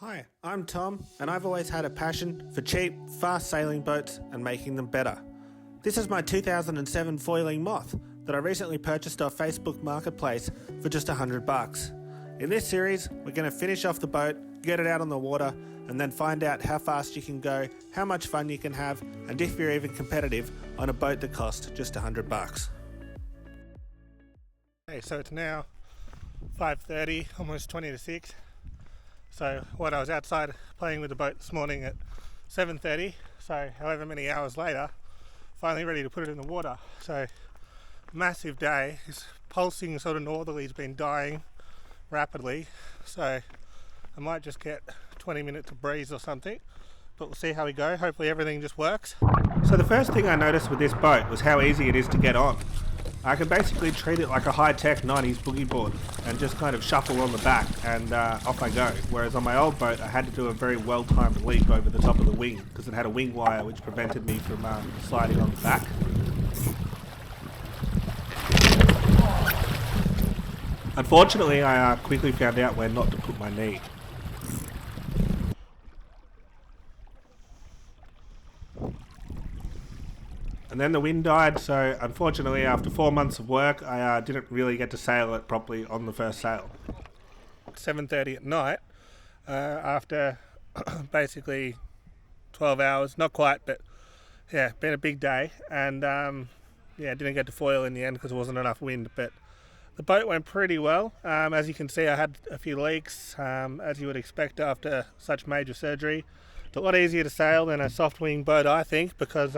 Hi, I'm Tom, and I've always had a passion for cheap, fast sailing boats and making them better. This is my 2007 Foiling Moth that I recently purchased off Facebook Marketplace for just $100. In this series, we're going to finish off the boat, get it out on the water, and then find out how fast you can go, how much fun you can have, and if you're even competitive on a boat that costs just $100. Okay, so it's now 5:30, almost 20 to 6. So I was outside playing with the boat this morning at 7:30, so however many hours later, finally ready to put it in the water. So massive day. This pulsing sort of northerly has been dying rapidly, so I might just get 20 minutes of breeze or something, but we'll see how we go. Hopefully everything just works. So the first thing I noticed with this boat was how easy it is to get on. I can basically treat it like a high-tech 90s boogie board and just kind of shuffle on the back and off I go. Whereas on my old boat I had to do a very well-timed leap over the top of the wing because it had a wing wire which prevented me from sliding on the back. Unfortunately I quickly found out where not to put my knee. And then the wind died, so unfortunately after 4 months of work I didn't really get to sail it properly on the first sail. 7:30 at night, after basically 12 hours, not quite, but yeah, been a big day, and didn't get to foil in the end because there wasn't enough wind, but the boat went pretty well. As you can see, I had a few leaks, as you would expect after such major surgery. It's a lot easier to sail than a soft wing boat, I think, because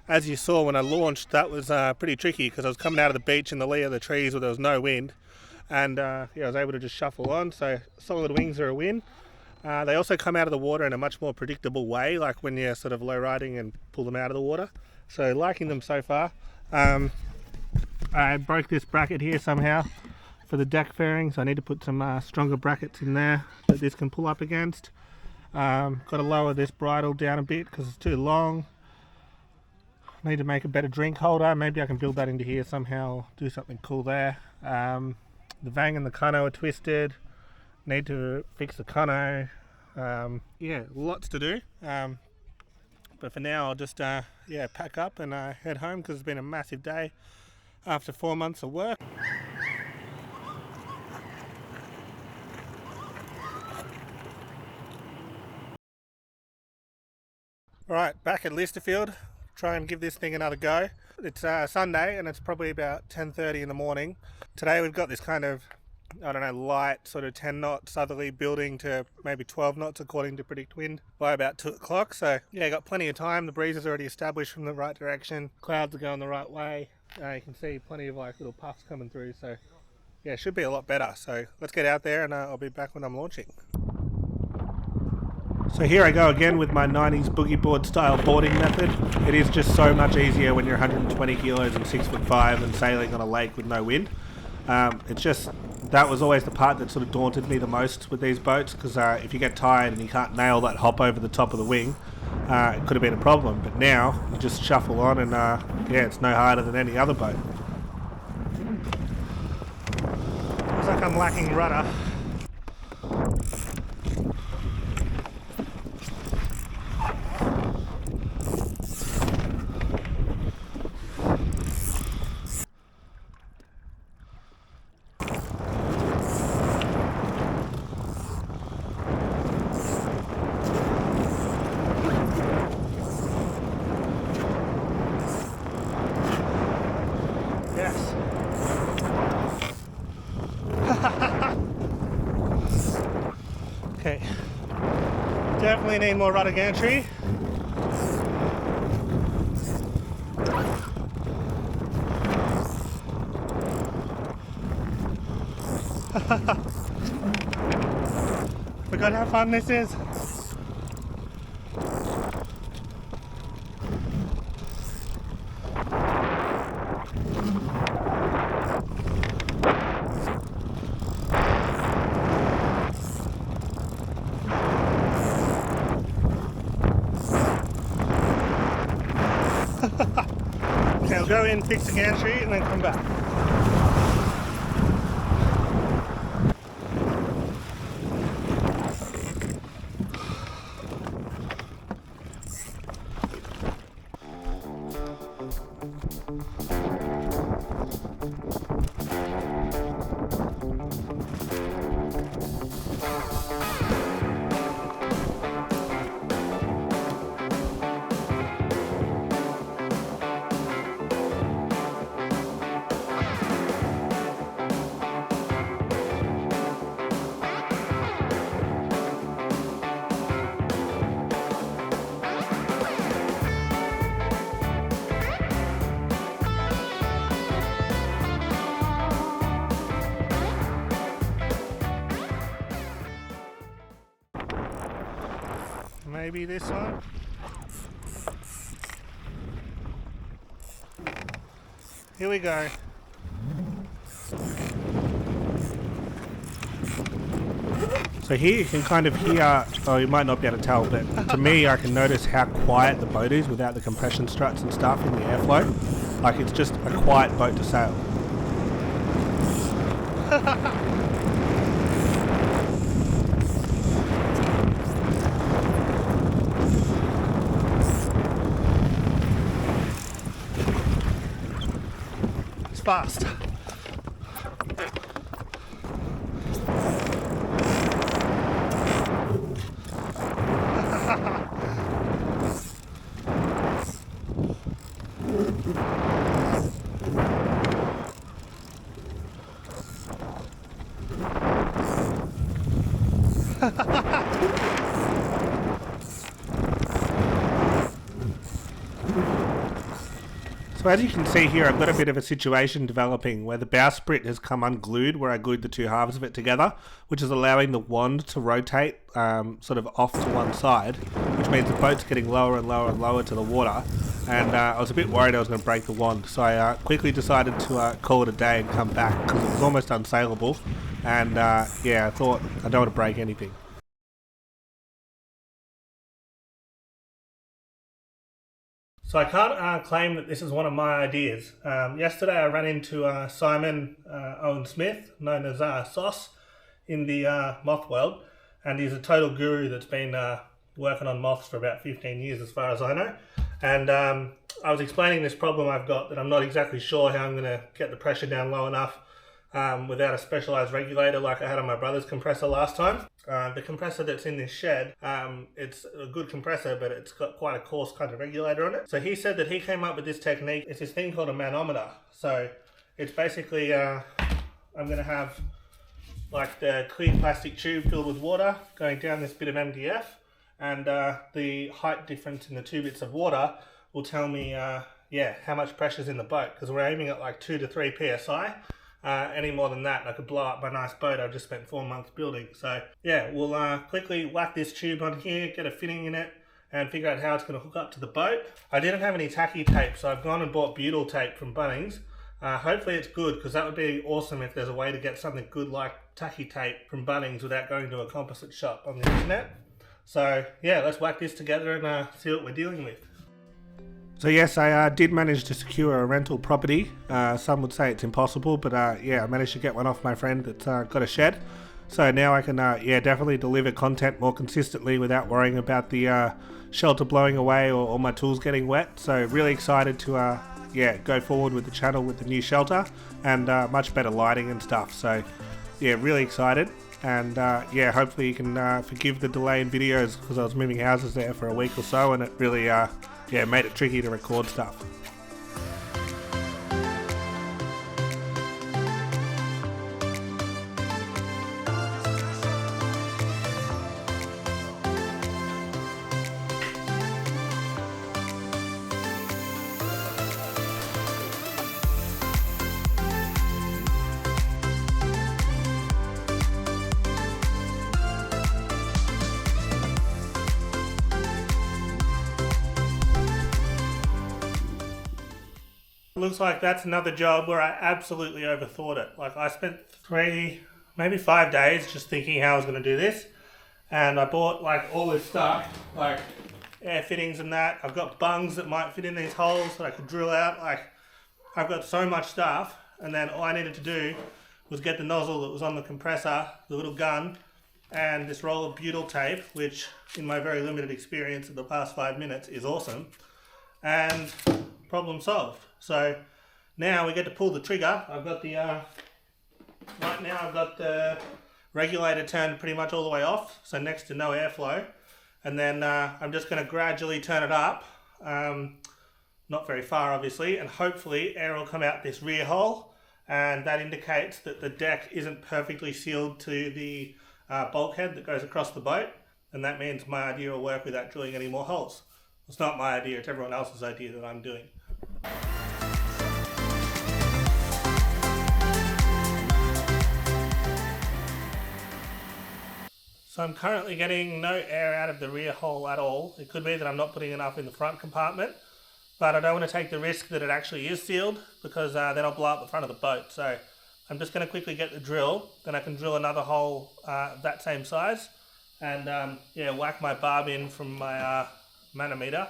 as you saw when I launched, that was pretty tricky because I was coming out of the beach in the lee of the trees where there was no wind, and I was able to just shuffle on, so solid wings are a win. They also come out of the water in a much more predictable way, like when you're sort of low riding and pull them out of the water. So liking them so far. I broke this bracket here somehow for the deck fairing, so I need to put some stronger brackets in there that this can pull up against. Got to lower this bridle down a bit because it's too long. Need to make a better drink holder. Maybe I can build that into here somehow, do something cool there. The vang and the cano are twisted. Need to fix the cano. Lots to do. But for now I'll just pack up and head home because it's been a massive day after 4 months of work. Alright, back at Lysterfield. Try and give this thing another go. It's Sunday and it's probably about 10:30 in the morning. Today we've got this kind of, light sort of 10 knot southerly building to maybe 12 knots according to predict wind by about 2 o'clock. So yeah, got plenty of time. The breeze is already established from the right direction. Clouds are going the right way. You can see plenty of like little puffs coming through. So yeah, it should be a lot better. So let's get out there and I'll be back when I'm launching. So here I go again with my 90s boogie board style boarding method. It is just so much easier when you're 120 kilos and 6'5" and sailing on a lake with no wind. It's just, that was always the part that sort of daunted me the most with these boats, because if you get tired and you can't nail that hop over the top of the wing, it could have been a problem. But now you just shuffle on and it's no harder than any other boat. Looks like I'm lacking rudder. Yes. Okay. Definitely need more rudder gantry. Forgot how fun this is. Okay, I'll go in, fix the gantry, and then come back. maybe this one. Here we go. So here you can kind of hear, oh you might not be able to tell, but to me I can notice how quiet the boat is without the compression struts and stuff in the airflow. Like it's just a quiet boat to sail. It's fast. So as you can see here, I've got a bit of a situation developing where the bowsprit has come unglued where I glued the two halves of it together, which is allowing the wand to rotate sort of off to one side, which means the boat's getting lower and lower and lower to the water. And I was a bit worried I was going to break the wand, so I quickly decided to call it a day and come back because it was almost unsailable. And yeah, I thought I don't want to break anything. So I can't claim that this is one of my ideas. Yesterday I ran into Simon Owen Smith, known as Sauce, in the moth world, and he's a total guru that's been working on moths for about 15 years as far as I know. And I was explaining this problem I've got, that I'm not exactly sure how I'm going to get the pressure down low enough without a specialised regulator like I had on my brother's compressor last time. The compressor that's in this shed, it's a good compressor, but it's got quite a coarse kind of regulator on it. So he said that he came up with this technique. It's this thing called a manometer. So it's basically, I'm going to have like the clear plastic tube filled with water going down this bit of MDF, and the height difference in the two bits of water will tell me, yeah, how much pressure's in the boat, because we're aiming at like 2 to 3 psi. Any more than that, I could blow up my nice boat I've just spent 4 months building. So yeah, we'll quickly whack this tube on here, get a fitting in it, and figure out how it's going to hook up to the boat. I didn't have any tacky tape, so I've gone and bought butyl tape from Bunnings. Hopefully it's good, because that would be awesome if there's a way to get something good like tacky tape from Bunnings without going to a composite shop on the internet. So yeah, let's whack this together and see what we're dealing with. So yes, I did manage to secure a rental property. Some would say it's impossible, but yeah, I managed to get one off my friend that's got a shed. So now I can yeah, definitely deliver content more consistently without worrying about the shelter blowing away or my tools getting wet. So really excited to yeah, go forward with the channel with the new shelter and much better lighting and stuff. So yeah, really excited. And yeah, hopefully you can forgive the delay in videos, because I was moving houses there for a week or so, and it really yeah, made it tricky to record stuff. Looks like that's another job where I absolutely overthought it. Like I spent 3, maybe 5 days just thinking how I was going to do this, and I bought like all this stuff, like air fittings and that. I've got bungs that might fit in these holes that I could drill out. Like I've got so much stuff, and then all I needed to do was get the nozzle that was on the compressor, the little gun, and this roll of butyl tape, which in my very limited experience of the past 5 minutes is awesome, and problem solved. So now we get to pull the trigger. I've got the right now I've got the regulator turned pretty much all the way off, so next to no airflow, and then I'm just going to gradually turn it up, not very far obviously, and hopefully air will come out this rear hole, and that indicates that the deck isn't perfectly sealed to the bulkhead that goes across the boat, and that means my idea will work without drilling any more holes. It's not my idea, it's everyone else's idea that I'm doing. So I'm currently getting no air out of the rear hole at all. It could be that I'm not putting enough in the front compartment, but I don't want to take the risk that it actually is sealed, because then I'll blow up the front of the boat. So I'm just going to quickly get the drill, then I can drill another hole that same size, and whack my barb in from my manometer,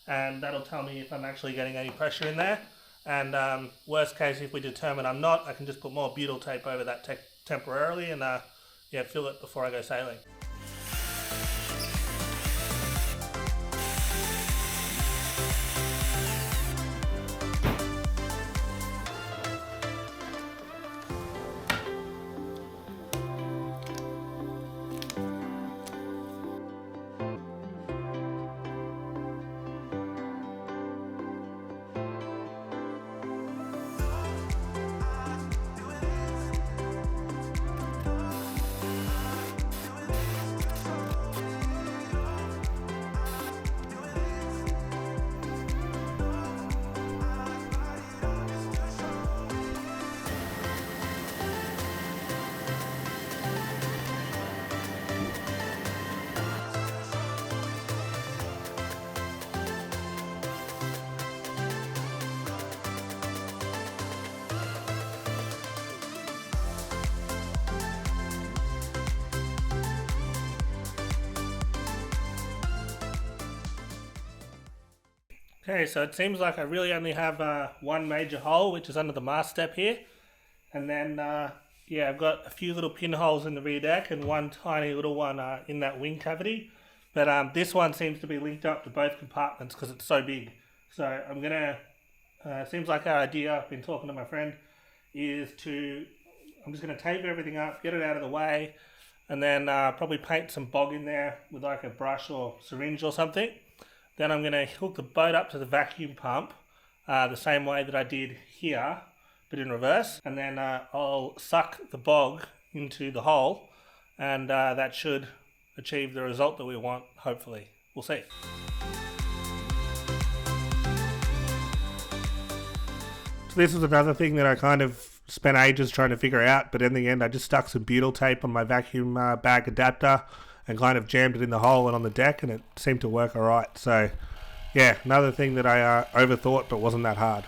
and that'll tell me if I'm actually getting any pressure in there. And worst case, if we determine I'm not, I can just put more butyl tape over that temporarily and fill it before I go sailing. Okay, so it seems like I really only have one major hole, which is under the mast step here. And then, I've got a few little pinholes in the rear deck and one tiny little one in that wing cavity. But this one seems to be linked up to both compartments because it's so big. So I'm going to, seems like our idea, I've been talking to my friend, is I'm just going to tape everything up, get it out of the way, and then probably paint some bog in there with like a brush or syringe or something. Then I'm going to hook the boat up to the vacuum pump the same way that I did here, but in reverse. And then I'll suck the bog into the hole, and that should achieve the result that we want, hopefully. We'll see. So this is another thing that I kind of spent ages trying to figure out, but in the end I just stuck some butyl tape on my vacuum bag adapter and kind of jammed it in the hole and on the deck, and it seemed to work alright. So yeah, another thing that I overthought but wasn't that hard.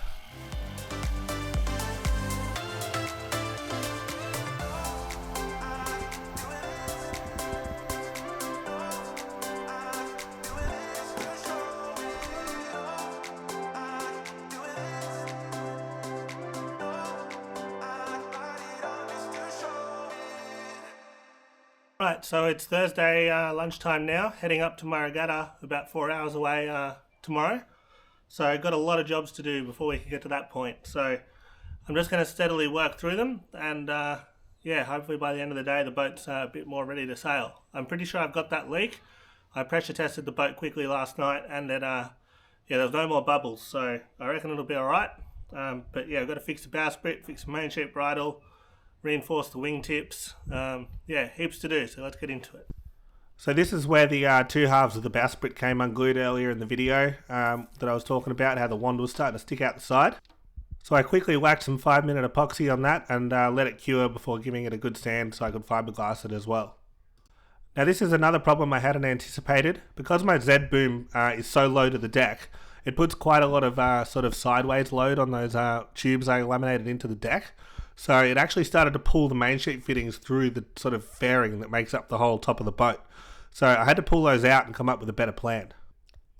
Right, so it's Thursday lunchtime now, heading up to my regatta, about 4 hours away tomorrow. So I've got a lot of jobs to do before we can get to that point. So I'm just going to steadily work through them, and hopefully by the end of the day the boat's a bit more ready to sail. I'm pretty sure I've got that leak. I pressure tested the boat quickly last night, and then there was no more bubbles, so I reckon it'll be alright. But yeah, I've got to fix the bowsprit, fix the mainsheet bridle, reinforce the wingtips. Heaps to do, so let's get into it. So this is where the two halves of the bowsprit came unglued earlier in the video that I was talking about, how the wand was starting to stick out the side. So I quickly whacked some 5-minute epoxy on that and let it cure before giving it a good sand so I could fiberglass it as well. Now this is another problem I hadn't anticipated. Because my Z-boom is so low to the deck, it puts quite a lot of sort of sideways load on those tubes I laminated into the deck. So it actually started to pull the mainsheet fittings through the sort of fairing that makes up the whole top of the boat. So I had to pull those out and come up with a better plan.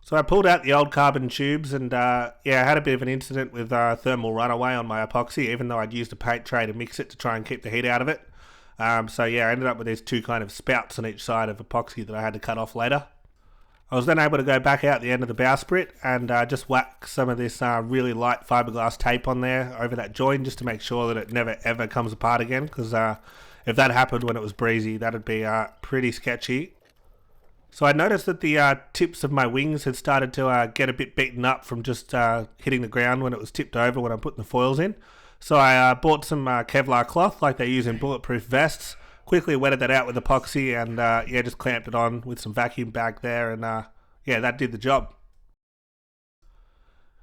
So I pulled out the old carbon tubes and I had a bit of an incident with thermal runaway on my epoxy, even though I'd used a paint tray to mix it to try and keep the heat out of it. I ended up with these two kind of spouts on each side of epoxy that I had to cut off later. I was then able to go back out the end of the bowsprit and just whack some of this really light fiberglass tape on there over that join just to make sure that it never ever comes apart again, because if that happened when it was breezy, that'd be pretty sketchy. So I noticed that the tips of my wings had started to get a bit beaten up from just hitting the ground when it was tipped over when I'm putting the foils in. So I bought some Kevlar cloth like they use in bulletproof vests, quickly wetted that out with epoxy and just clamped it on with some vacuum bag there, and that did the job.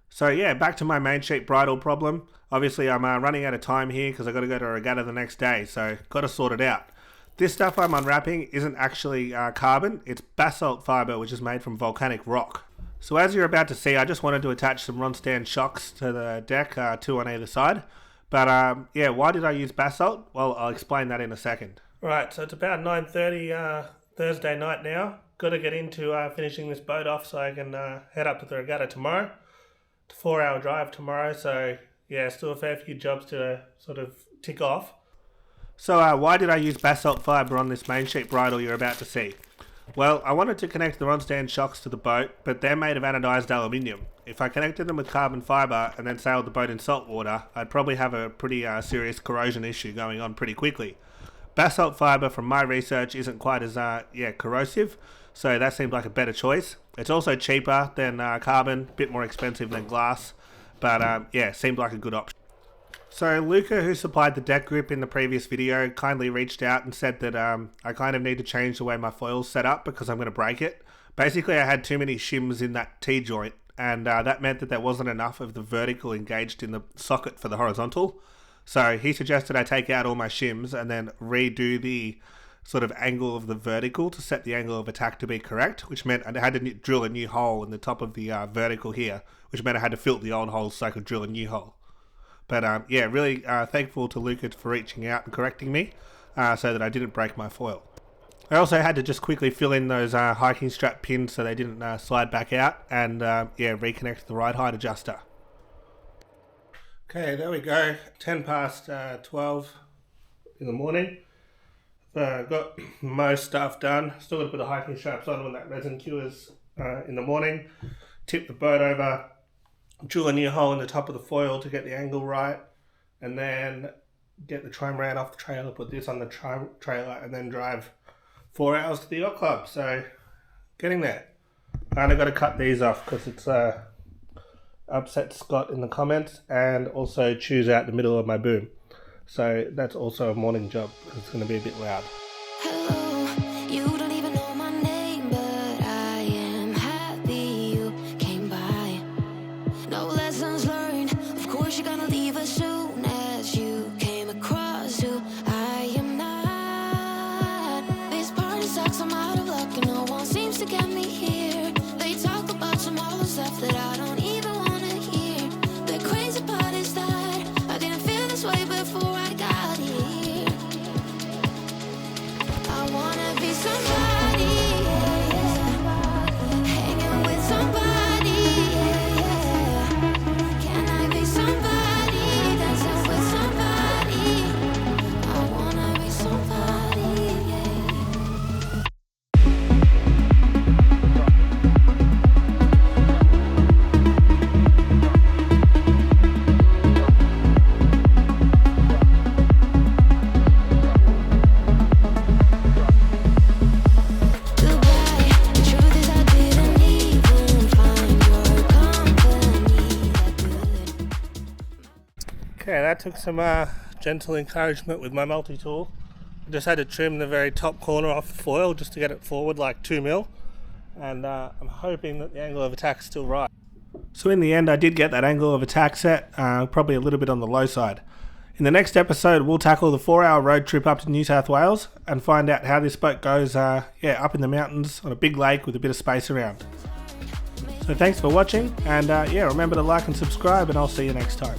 So back to my mainsheet bridle problem. Obviously I'm running out of time here because I've got to go to a regatta the next day, so got to sort it out. This stuff I'm unwrapping isn't actually carbon, it's basalt fibre which is made from volcanic rock. So as you're about to see, I just wanted to attach some rod stand shocks to the deck, 2 on either side. But yeah, why did I use basalt? Well, I'll explain that in a second. Right, so it's about 9:30 Thursday night now. Got to get into finishing this boat off so I can head up to the regatta tomorrow. It's a 4-hour drive tomorrow, so yeah, still a fair few jobs to sort of tick off. So why did I use basalt fibre on this main sheet bridle you're about to see? Well, I wanted to connect the rod stand shocks to the boat, but they're made of anodised aluminium. If I connected them with carbon fibre and then sailed the boat in salt water, I'd probably have a pretty serious corrosion issue going on pretty quickly. Basalt fibre, from my research, isn't quite as corrosive, so that seemed like a better choice. It's also cheaper than carbon, a bit more expensive than glass, but yeah, seemed like a good option. So Luca, who supplied the deck grip in the previous video, kindly reached out and said that I kind of need to change the way my foil's set up because I'm going to break it. Basically, I had too many shims in that T-joint, and that meant that there wasn't enough of the vertical engaged in the socket for the horizontal. So he suggested I take out all my shims and then redo the sort of angle of the vertical to set the angle of attack to be correct, which meant I had to drill a new hole in the top of the vertical here, which meant I had to filter the old holes so I could drill a new hole. But yeah, really thankful to Lucas for reaching out and correcting me so that I didn't break my foil. I also had to just quickly fill in those hiking strap pins so they didn't slide back out, and yeah, reconnect the ride height adjuster. Okay, there we go, 10 past 12 in the morning. Got most stuff done. Still got to put the hiking straps on when that resin cures in the morning. Tip the boat over, drill a new hole in the top of the foil to get the angle right, and then get the trimaran off the trailer, put this on the trailer, and then drive 4 hours to the yacht club. So getting there. And I got to cut these off because it's upset Scott in the comments, and also choose out the middle of my boom. So that's also a morning job because it's going to be a bit loud. Hello, you don't even know my name, but I am happy you came by. No lessons learned, of course you're gonna leave as soon as you came across who I am not. This party sucks, I'm out of luck, and no one seems to get me here. They talk about some other stuff that I don't even wanna hear. The crazy part is that I didn't feel this way before I got here. I wanna be somebody, hanging with somebody, Can I be somebody, dancing with somebody? I wanna be somebody, Goodbye. The truth is I didn't even find your company that good. Okay, that took some gentle encouragement with my multi-tool. I just had to trim the very top corner off the foil just to get it forward like 2 mil, and I'm hoping that the angle of attack's still right. So in the end I did get that angle of attack set, probably a little bit on the low side. In the next episode we'll tackle the 4-hour road trip up to New South Wales and find out how this boat goes up in the mountains on a big lake with a bit of space around. So thanks for watching, and yeah, remember to like and subscribe, and I'll see you next time.